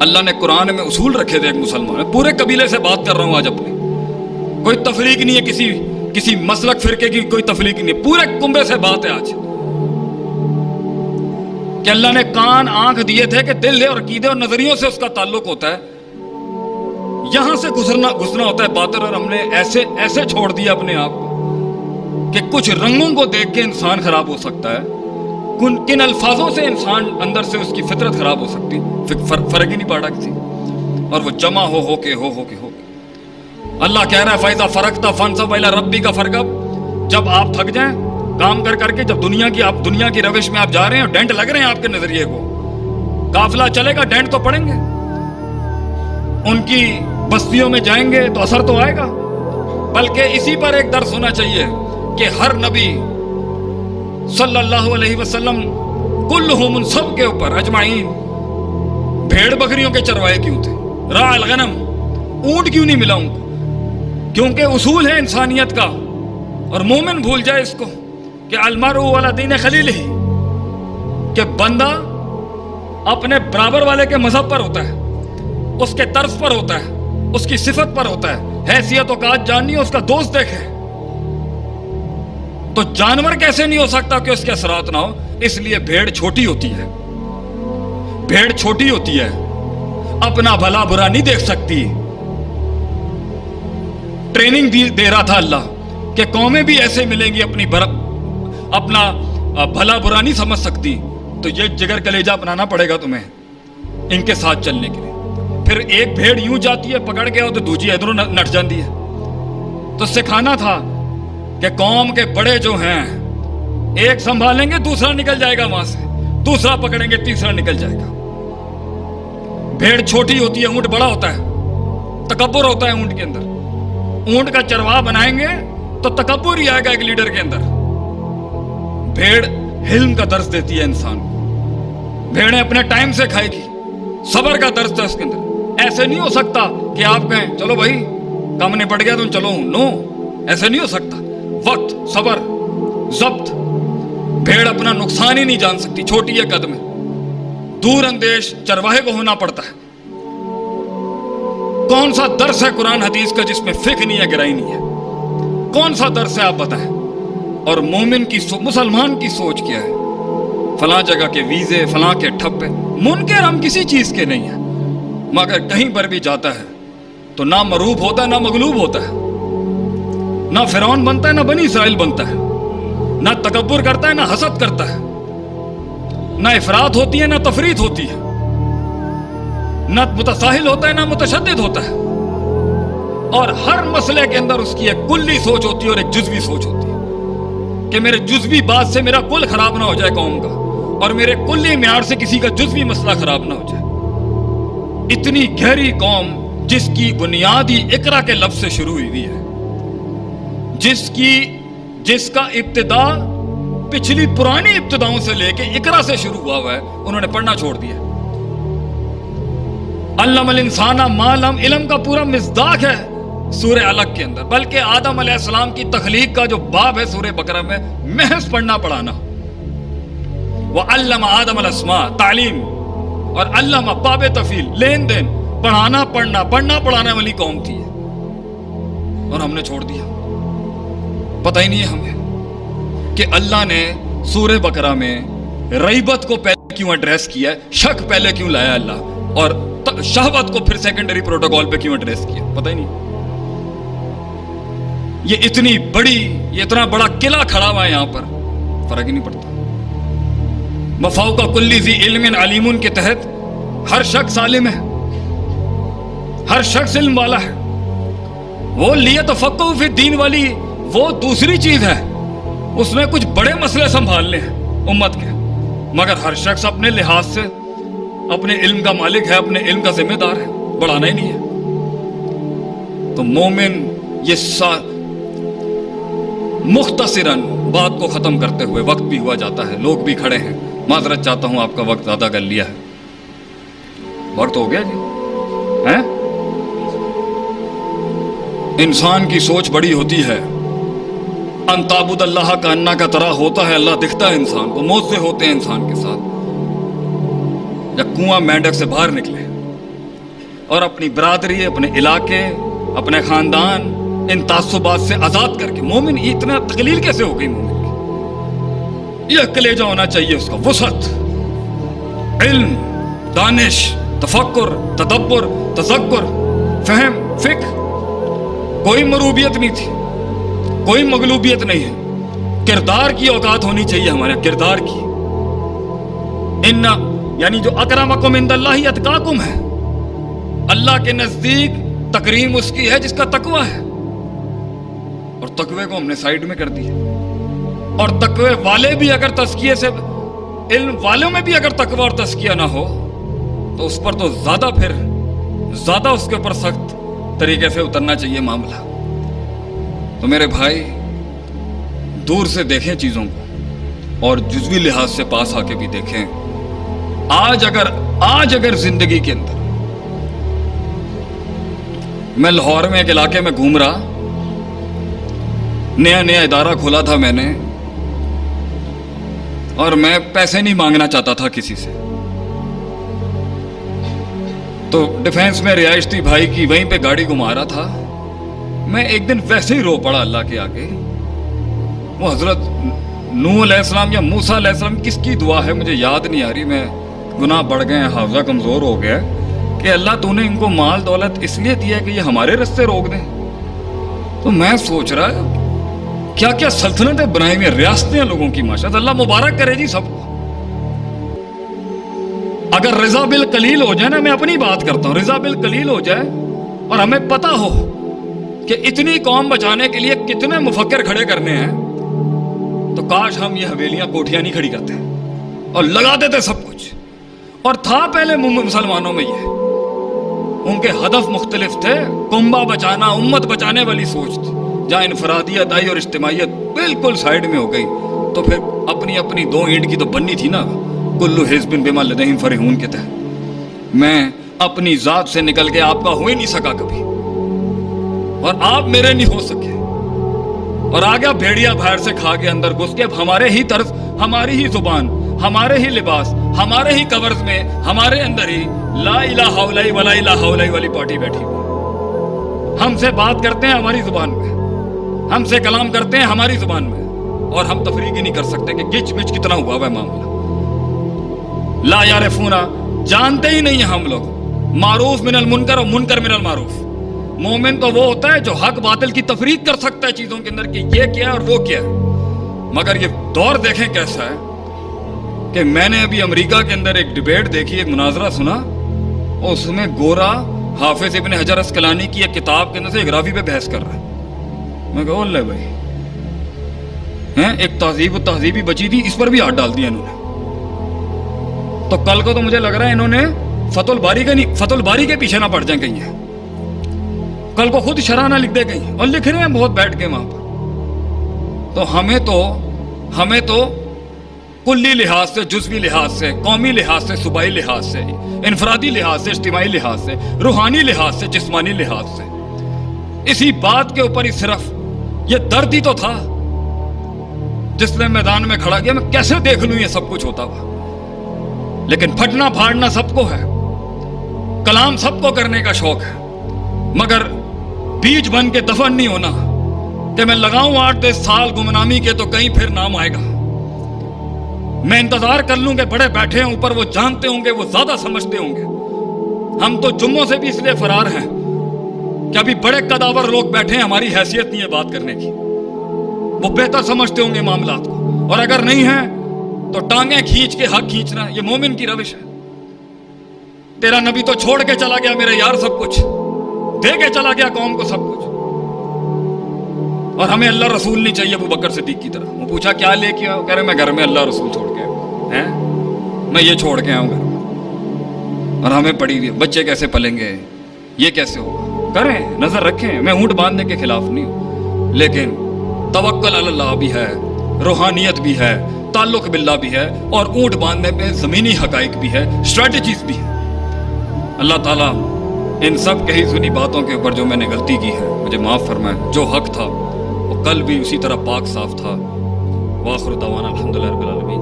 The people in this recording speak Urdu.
اللہ نے قرآن میں اصول رکھے تھے ایک مسلمان، پورے قبیلے سے بات کر رہا ہوں آج اپنے، کوئی تفریق نہیں ہے، کسی مسلک فرقے کی کوئی تفریق نہیں ہے، پورے کنبے سے بات ہے آج کہ اللہ نے کان آنکھ دیے تھے کہ دل اور عقیدے اور نظریوں سے اس کا تعلق ہوتا ہے، یہاں سے گزرنا ہوتا ہے باطل، اور ہم نے ایسے چھوڑ دیا اپنے آپ کو کہ کچھ رنگوں کو دیکھ کے انسان خراب ہو سکتا ہے، کن الفاظوں سے انسان اندر سے اس کی فطرت خراب ہو سکتی، فرق ہی نہیں پڑا کسی، اور وہ جمع ہو کے اللہ کہہ رہا ہے فَإِذَا فَرَغْتَ فَانصَبْ إِلَىٰ رَبِّكَ فَارْغَب، جب آپ تھک جائیں کام کر کے، جب دنیا کی روش میں آپ جا رہے ہیں اور ڈینٹ لگ رہے ہیں آپ کے نظریے کو، قافلہ چلے گا ڈینٹ تو پڑیں گے، ان کی بستیوں میں جائیں گے تو اثر تو آئے گا، بلکہ اسی پر ایک درس ہونا چاہیے کہ ہر نبی صلی اللہ علیہ وسلم کلہم، ان سب کے اوپر اجمعین بھیڑ بکریوں کے چروائے کیوں تھے، راع الغنم، اونٹ کیوں نہیں ملا ان کو؟ کیونکہ اصول ہے انسانیت کا، اور مومن بھول جائے اس کو کہ المرء علی دین خلیلہ، کہ بندہ اپنے برابر والے کے مذہب پر ہوتا ہے، اس کے طرز پر ہوتا ہے، اس کی صفت پر ہوتا ہے، حیثیت اوقات جاننی ہے، اس کا دوست دیکھے، تو جانور کیسے نہیں ہو سکتا کہ اس کے اثرات نہ ہو؟ اس لیے بھیڑ چھوٹی ہوتی ہے، اپنا بھلا برا نہیں دیکھ سکتی، ٹریننگ دے رہا تھا اللہ کہ قومیں بھی ایسے ملیں گی اپنا بھلا برا نہیں سمجھ سکتی، تو یہ جگر کلیجہ بنانا پڑے گا تمہیں ان کے ساتھ چلنے کے لیے۔ پھر ایک بھیڑ یوں جاتی ہے پکڑ کے تو دوسری ادھروں نٹ جاتی ہے، تو سکھانا تھا کہ قوم کے بڑے جو ہیں ایک سنبھالیں گے دوسرا نکل جائے گا وہاں سے، دوسرا پکڑیں گے تیسرا نکل جائے گا۔ بھیڑ چھوٹی ہوتی ہے، اونٹ بڑا ہوتا ہے، تکبر ہوتا ہے اونٹ کے اندر، اونٹ کا چرواہ بنائیں گے تو تکبر ہی آئے گا ایک لیڈر کے اندر۔ بھیڑ حلم کا درس دیتی ہے انسان کو، بھیڑیں اپنے ٹائم سے کھائے گی، صبر کا درس ہے اس کے اندر۔ ایسے نہیں ہو سکتا کہ آپ کہیں چلو بھائی کام نپٹ گیا تم چلو، نو، ایسے نہیں ہو سکتا، وقت، صبر، ضبط۔ بھیڑ اپنا نقصان ہی نہیں جان سکتی، چھوٹی ہے قد میں، دور اندیش چرواہے کو ہونا پڑتا ہے۔ کون سا درس ہے قرآن حدیث کا جس میں فقہ نہیں ہے، گہرائی نہیں ہے؟ کون سا درس ہے آپ بتائیں؟ اور مومن کی مسلمان کی سوچ کیا ہے؟ فلاں جگہ کے ویزے، فلاں کے ٹھپے، منکر ہم کسی چیز کے نہیں ہیں، مگر کہیں پر بھی جاتا ہے تو نہ مروب ہوتا ہے نہ مغلوب ہوتا ہے، نہ فرعون بنتا ہے نہ بنی اسرائیل بنتا ہے، نہ تکبر کرتا ہے نہ حسد کرتا ہے، نہ افراط ہوتی ہے نہ تفریط ہوتی ہے، نہ متساہل ہوتا ہے نہ متشدد ہوتا ہے، اور ہر مسئلے کے اندر اس کی ایک کلی سوچ ہوتی ہے اور ایک جزوی سوچ ہوتی ہے کہ میرے جزوی بات سے میرا کل خراب نہ ہو جائے قوم کا، اور میرے کلی معیار سے کسی کا جزوی مسئلہ خراب نہ ہو جائے۔ اتنی گہری قوم جس کی بنیاد ہی اقرا کے لفظ سے شروع ہوئی ہے، جس کا ابتدا پچھلی پرانی ابتداؤں سے لے کے اقرا سے شروع ہوا ہے، انہوں نے پڑھنا چھوڑ دیا۔ علم الانسان ما لم، علم کا پورا مصداق ہے سورہ علق کے اندر، بلکہ آدم علیہ السلام کی تخلیق کا جو باب ہے سورہ بقرہ میں، محض پڑھنا پڑھانا۔ وعلم آدم الاسماء، تعلیم، اور علم باب تفیل، لین دین، پڑھانا پڑھانے والی قوم تھی، اور ہم نے چھوڑ دیا۔ پتہ ہی نہیں ہے ہمیں کہ اللہ نے سورہ بقرہ میں ریبت کو پہلے کیوں ایڈریس کیا ہے، شک پہلے کیوں لایا اللہ، اور شہوت کو پھر سیکنڈری پروٹوکول پہ کیوں ایڈریس کیا، پتہ ہی نہیں۔ یہ اتنا بڑا قلعہ کھڑا ہوا ہے یہاں پر، فرق ہی نہیں پڑتا۔ مفوق کل ذی علم علیم کے تحت ہر شخص عالم ہے، ہر شخص علم والا ہے۔ وہ لیتفقہوا فی الدین والی وہ دوسری چیز ہے، اس میں کچھ بڑے مسئلے سنبھالنے ہیں امت کے، مگر ہر شخص اپنے لحاظ سے اپنے علم کا مالک ہے، اپنے علم کا ذمہ دار ہے، بڑھانا ہی نہیں ہے۔ تو مومن یہ مختصراً بات کو ختم کرتے ہوئے، وقت بھی ہوا جاتا ہے، لوگ بھی کھڑے ہیں، معذرت چاہتا ہوں آپ کا وقت زیادہ کر لیا ہے، وقت ہو گیا جی۔ انسان کی سوچ بڑی ہوتی ہے، ان تعبد اللہ کا انا کا طرح ہوتا ہے، اللہ دکھتا ہے انسان کو، موزے ہوتے ہیں انسان کے ساتھ، یا کنواں مینڈک سے باہر نکلے اور اپنی برادری، اپنے علاقے، اپنے خاندان ان تعصبات سے آزاد کر کے. مومن اتنا تقلیل کیسے ہو گئی مومن کی؟ یہ کلیجہ ہونا چاہیے اس کا، وسعت، علم، دانش، تفکر، تدبر، تذکر، فہم، فکر. کوئی مروبیت نہیں تھی، کوئی مغلوبیت نہیں ہے. کردار کی اوقات ہونی چاہیے ہمارے کردار کی. ان یعنی جو اکرمکم عند اللہ اتقاکم ہے، اللہ کے نزدیک تکریم اس کی ہے جس کا تقوی ہے. اور تقوی کو ہم نے سائیڈ میں کر دیا. اور تقوی والے بھی اگر تزکیے سے، علم والوں میں بھی اگر تقوی اور تزکیہ نہ ہو تو اس پر تو زیادہ اس کے اوپر سخت طریقے سے اترنا چاہیے معاملہ. تو میرے بھائی دور سے دیکھیں چیزوں کو اور جزوی لحاظ سے پاس آ کے بھی دیکھیں. آج اگر زندگی کے اندر میں لاہور میں ایک علاقے میں گھوم رہا، نیا ادارہ کھولا تھا میں نے، اور میں پیسے نہیں مانگنا چاہتا تھا کسی سے. تو ڈیفینس میں رہائش تھی بھائی کی، وہیں پہ گاڑی گھما رہا تھا. میں ایک دن ویسے ہی رو پڑا اللہ کے آگے. وہ حضرت نوح علیہ السلام یا موسیٰ علیہ السلام کس کی دعا ہے مجھے یاد نہیں آ رہی، میں گناہ بڑھ گئے ہیں، حافظہ کمزور ہو گیا کہ اللہ تو نے ان کو مال دولت اس لیے دیا کہ یہ ہمارے رستے روک دیں. تو میں سوچ رہا کیا کیا سلطنتیں بنائی ہوئی، ریاستیں لوگوں کی، ماشاءاللہ اللہ مبارک کرے جی سب کو. اگر رضا بالقلیل ہو جائے نا، میں اپنی بات کرتا ہوں، رضا بالقلیل ہو جائے اور ہمیں پتہ ہو کہ اتنی قوم بچانے کے لیے کتنے مفکر کھڑے کرنے ہیں، تو کاش ہم یہ حویلیاں کوٹھیاں نہیں کھڑی کرتے اور لگا دیتے سب کچھ. اور تھا پہلے مسلمانوں میں یہ، ان کے ہدف مختلف تھے. کنبہ بچانا، امت بچانے والی سوچ تھی. جہاں انفرادیت آئی اور اجتماعیت بالکل سائیڈ میں ہو گئی، تو پھر اپنی دو اینٹ کی تو بننی تھی نا. کلو حزب بما لدیہم فرحون کے تحت میں اپنی ذات سے نکل کے آپ کا ہو ہی نہیں سکا کبھی، اور آپ میرے نہیں ہو سکے. اور آ گیا بھیڑیا باہر سے کھا کے اندر گھس کے. اب ہمارے ہی طرز، ہماری ہی زبان، ہمارے ہی لباس، ہمارے ہی کورز میں، ہمارے اندر ہی لا الہ الا اللہ ولا الہ الا اللہ والی پارٹی بیٹھی ہوئی. ہم سے بات کرتے ہیں ہماری زبان میں، ہم سے کلام کرتے ہیں ہماری زبان میں، اور ہم تفریق ہی نہیں کر سکتے کہ گچ مچ کتنا ہوا ہے معاملہ. لا یعرفون، جانتے ہی نہیں ہیں ہم لوگ معروف من المنکر اور منکر من المعروف. مومن تو وہ ہوتا ہے جو حق باطل کی تفریق کر سکتا ہے چیزوں کے اندر کہ یہ کیا ہے اور وہ کیا ہے. مگر یہ دور دیکھیں کیسا ہے کہ میں نے ابھی امریکہ کے اندر ایک ڈیبیٹ دیکھی، ایک مناظرہ سنا، اور اس میں گورا حافظ ابن حجر اسقلانی کی ایک کتاب کے اندر سے اغرافی پہ بحث کر رہا ہے. میں کہا اللہ بھائی ہیں، ایک تہذیب و تہذیبی بچی تھی، اس پر بھی ہاتھ ڈال دیا انہوں نے. تو کل کو تو مجھے لگ رہا ہے انہوں نے فتح الباری کے پیچھے نہ پڑ جائیں کہیں، کل کو خود شرح نہ لکھ دے کہیں، اور لکھ رہے ہیں بہت بیٹھ کے وہاں پر. تو ہمیں تو کلی لحاظ سے، جزوی لحاظ سے، قومی لحاظ سے، صوبائی لحاظ سے، انفرادی لحاظ سے، اجتماعی لحاظ سے، روحانی لحاظ سے، جسمانی لحاظ سے، اسی بات کے اوپر ہی صرف یہ درد ہی تو تھا جس نے میدان میں کھڑا کیا. میں کیسے دیکھ لوں یہ سب کچھ ہوتا ہوا، لیکن پھٹنا پھاڑنا سب کو ہے، کلام سب کو کرنے کا شوق ہے، مگر بیج بن کے دفن نہیں ہونا کہ میں لگاؤں 8-10 سال گمنامی کے تو کہیں پھر نام آئے گا. میں انتظار کر لوں کہ بڑے بیٹھے ہیں اوپر، وہ جانتے ہوں گے، وہ زیادہ سمجھتے ہوں گے. ہم تو جمعوں سے بھی اس لیے فرار ہیں کہ ابھی بڑے قداور لوگ بیٹھے ہیں، ہماری حیثیت نہیں ہے بات کرنے کی. وہ بہتر سمجھتے ہوں گے معاملات کو، اور اگر نہیں ہیں تو ٹانگیں کھینچ کے حق کھینچنا یہ مومن کی روش ہے. تیرا نبی تو چھوڑ کے چلا گیا میرے یار سب کچھ، دے کے چلا گیا قوم کو سب کچھ، اور ہمیں اللہ رسول نہیں چاہیے ابو بکر صدیق کی طرح. وہ پوچھا کیا لے کے آؤ، کہہ رہے میں گھر میں اللہ رسول چھوڑ کے ہیں، میں یہ چھوڑ کے آؤں گھر میں، اور ہمیں پڑی ہوئی بچے کیسے پلیں گے، یہ کیسے ہوگا. کریں، نظر رکھیں. میں اونٹ باندھنے کے خلاف نہیں ہوں، لیکن توکل علی اللہ بھی ہے، روحانیت بھی ہے، تعلق باللہ بھی ہے، اور اونٹ باندھنے میں زمینی حقائق بھی ہے، اسٹریٹجیز بھی ہے. اللہ تعالیٰ ان سب کہی سنی باتوں کے اوپر جو میں نے غلطی کی ہے مجھے معاف فرمائے. جو حق تھا وہ کل بھی اسی طرح پاک صاف تھا. وآخر دعوانا الحمدللہ رب العالمین.